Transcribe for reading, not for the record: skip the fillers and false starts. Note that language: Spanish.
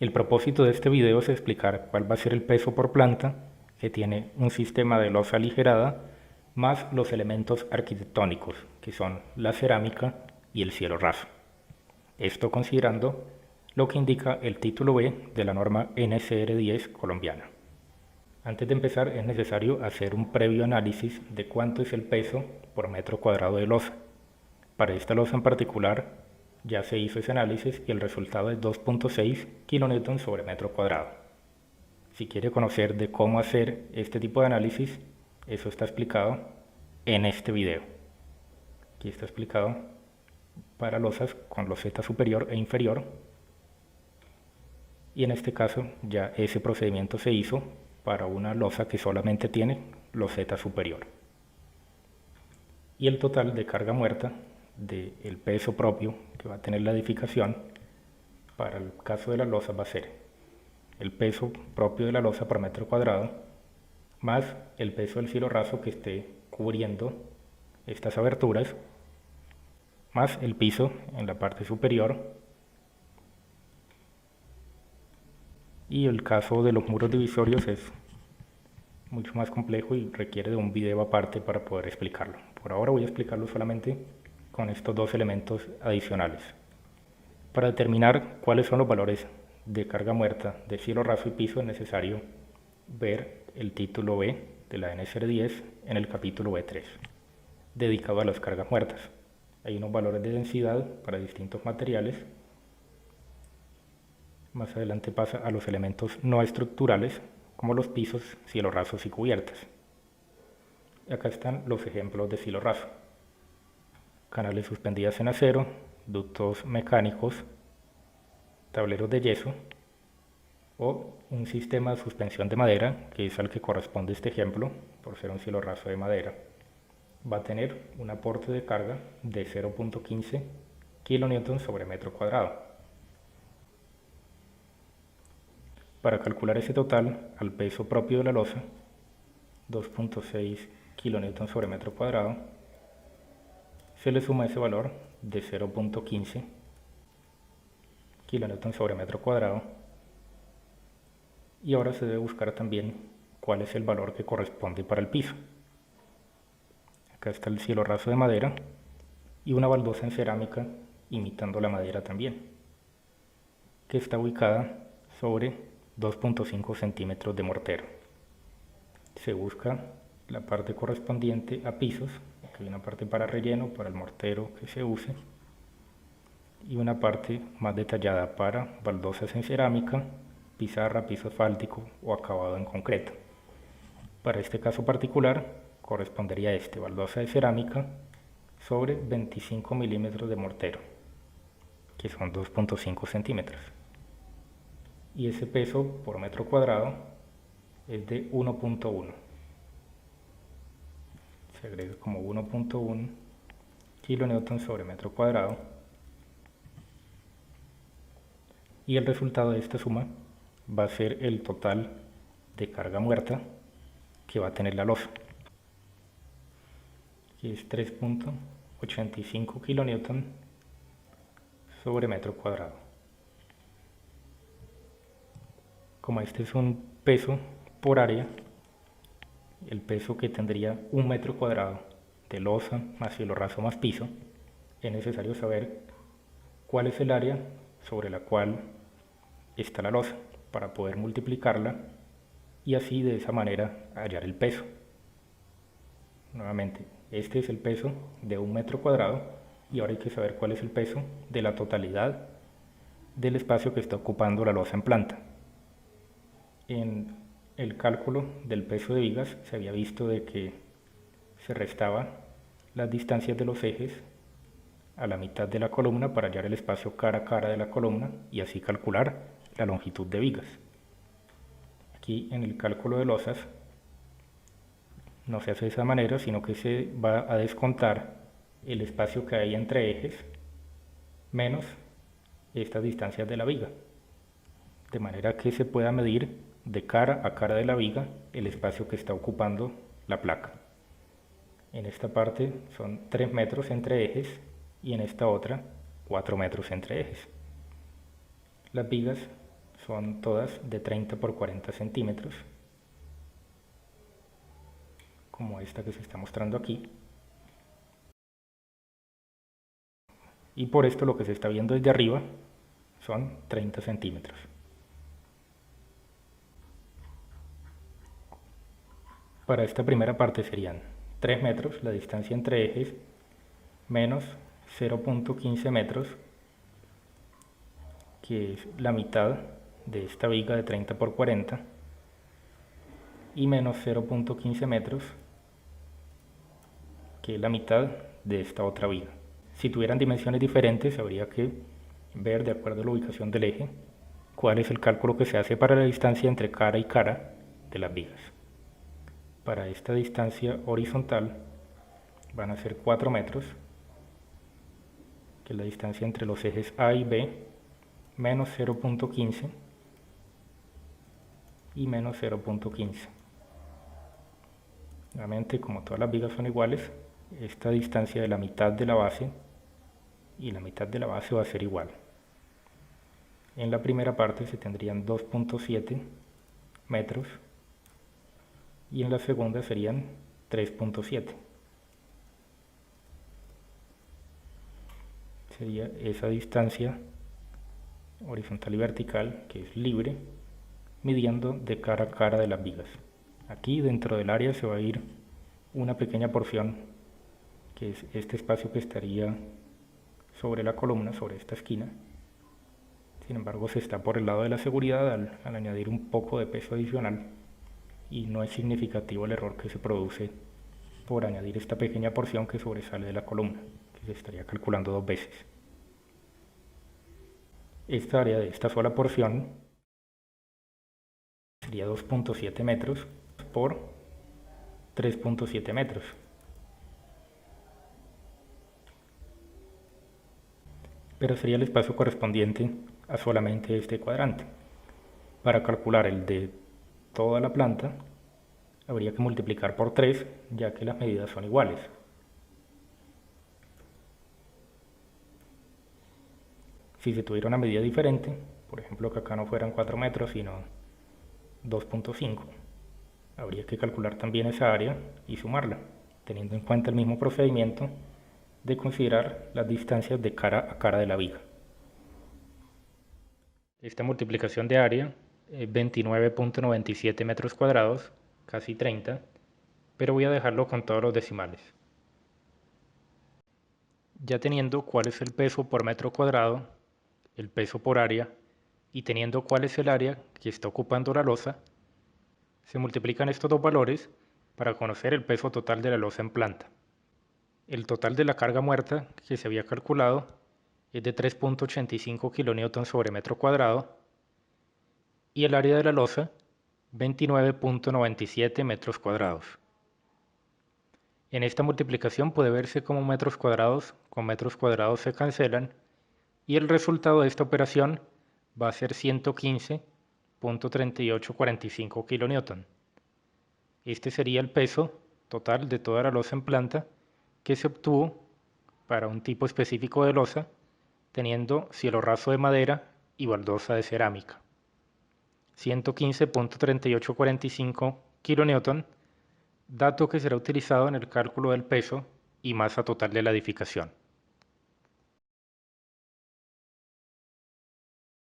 El propósito de este video es explicar cuál va a ser el peso por planta que tiene un sistema de losa aligerada más los elementos arquitectónicos que son la cerámica y el cielo raso. Esto considerando lo que indica el título B de la norma NCR 10 colombiana. Antes de empezar es necesario hacer un previo análisis de cuánto es el peso por metro cuadrado de losa. Para esta losa en particular ya se hizo ese análisis y el resultado es 2.6 kN sobre metro cuadrado. Si quiere conocer de cómo hacer este tipo de análisis, eso está explicado en este video. Aquí está explicado para losas con loseta superior e inferior, y en este caso ya ese procedimiento se hizo para una losa que solamente tiene loseta superior. Y el total de carga muerta del peso propio que va a tener la edificación para el caso de la losa va a ser el peso propio de la losa por metro cuadrado más el peso del cielo raso que esté cubriendo estas aberturas más el piso en la parte superior, y el caso de los muros divisorios es mucho más complejo y requiere de un video aparte para poder explicarlo. Por ahora voy a explicarlo solamente con estos dos elementos adicionales. Para determinar cuáles son los valores de carga muerta de cielo raso y piso es necesario ver el título B de la NCR 10 en el capítulo B3, dedicado a las cargas muertas. Hay unos valores de densidad para distintos materiales. Más adelante pasa a los elementos no estructurales, como los pisos, cielo rasos y cubiertas. Y acá están los ejemplos de cielo raso: canales suspendidas en acero, ductos mecánicos, tableros de yeso o un sistema de suspensión de madera, que es al que corresponde este ejemplo, por ser un cielo raso de madera. Va a tener un aporte de carga de 0.15 kN sobre metro cuadrado. Para calcular ese total al peso propio de la losa, 2.6 kN sobre metro cuadrado, se le suma ese valor de 0.15 kN sobre metro cuadrado, y ahora se debe buscar también cuál es el valor que corresponde para el piso. Acá está el cielo raso de madera y una baldosa en cerámica imitando la madera también, que está ubicada sobre 2.5 centímetros de mortero. Se busca la parte correspondiente a pisos, aquí hay una parte para relleno, para el mortero que se use, y una parte más detallada para baldosas en cerámica, pizarra, piso asfáltico o acabado en concreto. Para este caso particular correspondería baldosa de cerámica sobre 25 milímetros de mortero, que son 2.5 centímetros. Y ese peso por metro cuadrado es de 1.1. Se agrega como 1.1 kN sobre metro cuadrado, y el resultado de esta suma va a ser el total de carga muerta que va a tener la losa, que es 3.85 kN sobre metro cuadrado. Como este es un peso por área, el peso que tendría un metro cuadrado de losa más cielo raso más piso, es necesario saber cuál es el área sobre la cual está la losa para poder multiplicarla y así de esa manera hallar el peso. Nuevamente, este es el peso de un metro cuadrado y ahora hay que saber cuál es el peso de la totalidad del espacio que está ocupando la losa en planta. En el cálculo del peso de vigas se había visto de que se restaba las distancias de los ejes a la mitad de la columna para hallar el espacio cara a cara de la columna y así calcular la longitud de vigas. Aquí en el cálculo de losas no se hace de esa manera, sino que se va a descontar el espacio que hay entre ejes menos estas distancias de la viga, de manera que se pueda medir de cara a cara de la viga el espacio que está ocupando la placa. En esta parte son 3 metros entre ejes y en esta otra 4 metros entre ejes. Las vigas son todas de 30 por 40 centímetros, como esta que se está mostrando aquí. Y por esto lo que se está viendo desde arriba son 30 centímetros. Para esta primera parte serían 3 metros la distancia entre ejes menos 0.15 metros, que es la mitad de esta viga de 30 por 40, y menos 0.15 metros, que es la mitad de esta otra viga. Si tuvieran dimensiones diferentes, habría que ver, de acuerdo a la ubicación del eje, cuál es el cálculo que se hace para la distancia entre cara y cara de las vigas. Para esta distancia horizontal van a ser 4 metros, que es la distancia entre los ejes A y B, menos 0.15 y menos 0.15. Nuevamente, como todas las vigas son iguales, esta distancia de la mitad de la base y la mitad de la base va a ser igual. En la primera parte se tendrían 2.7 metros y en la segunda serían 3.7. Sería esa distancia horizontal y vertical, que es libre, midiendo de cara a cara de las vigas. Aquí dentro del área se va a ir una pequeña porción, que es este espacio que estaría sobre la columna, sobre esta esquina. Sin embargo, se está por el lado de la seguridad al añadir un poco de peso adicional, y no es significativo el error que se produce por añadir esta pequeña porción que sobresale de la columna, que se estaría calculando 2 veces. Esta área de esta sola porción sería 2.7 metros por 3.7 metros. Pero sería el espacio correspondiente a solamente este cuadrante. Para calcular el de toda la planta, habría que multiplicar por 3, ya que las medidas son iguales. Si se tuviera una medida diferente, por ejemplo que acá no fueran 4 metros, sino 2.5, habría que calcular también esa área y sumarla, teniendo en cuenta el mismo procedimiento de considerar las distancias de cara a cara de la viga. Esta multiplicación de área es 29.97 metros cuadrados, casi 30, pero voy a dejarlo con todos los decimales. Ya teniendo cuál es el peso por metro cuadrado, el peso por área, y teniendo cuál es el área que está ocupando la losa, se multiplican estos dos valores para conocer el peso total de la losa en planta. El total de la carga muerta que se había calculado es de 3.85 kN sobre metro cuadrado y el área de la losa 29.97 metros cuadrados. En esta multiplicación puede verse cómo metros cuadrados con metros cuadrados se cancelan y el resultado de esta operación va a ser 115.3845 kN. Este sería el peso total de toda la losa en planta que se obtuvo para un tipo específico de losa, teniendo cielo raso de madera y baldosa de cerámica. 115.3845 kN, dato que será utilizado en el cálculo del peso y masa total de la edificación.